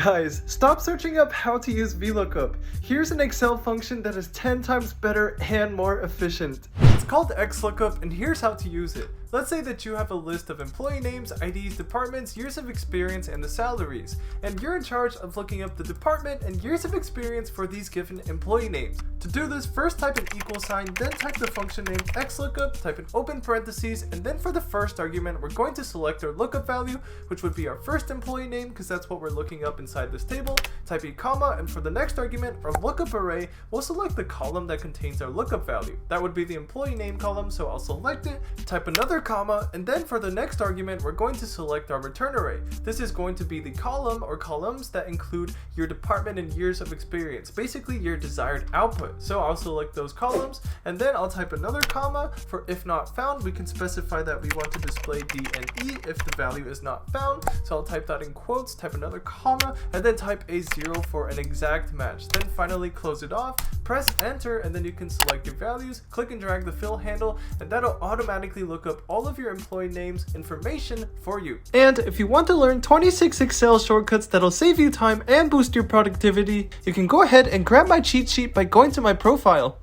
Guys, stop searching up how to use VLOOKUP. Here's an Excel function that is 10 times better and more efficient. It's called XLOOKUP, and here's how to use it. Let's say that you have a list of employee names, IDs, departments, years of experience, and the salaries, and you're in charge of looking up the department and years of experience for these given employee names. To do this, first type an equal sign, then type the function name XLOOKUP, type an open parentheses, and then for the first argument, we're going to select our lookup value, which would be our first employee name, because that's what we're looking up inside this table, type a comma, and for the next argument, our lookup array, we'll select the column that contains our lookup value. That would be the employee name column, so I'll select it, type another comma, and then for the next argument, we're going to select our return array. This is going to be the column or columns that include your department and years of experience, basically your desired output. So I'll select those columns, and then I'll type another comma for if not found. We can specify that we want to display D and E if the value is not found. So I'll type that in quotes, type another comma, and then type a 0 for an exact match. Then finally close it off, press enter, and then you can select your values, click and drag the fill handle, and that'll automatically look up all of your employee names information for you. And if you want to learn 26 Excel shortcuts that'll save you time and boost your productivity, you can go ahead and grab my cheat sheet by going to my profile.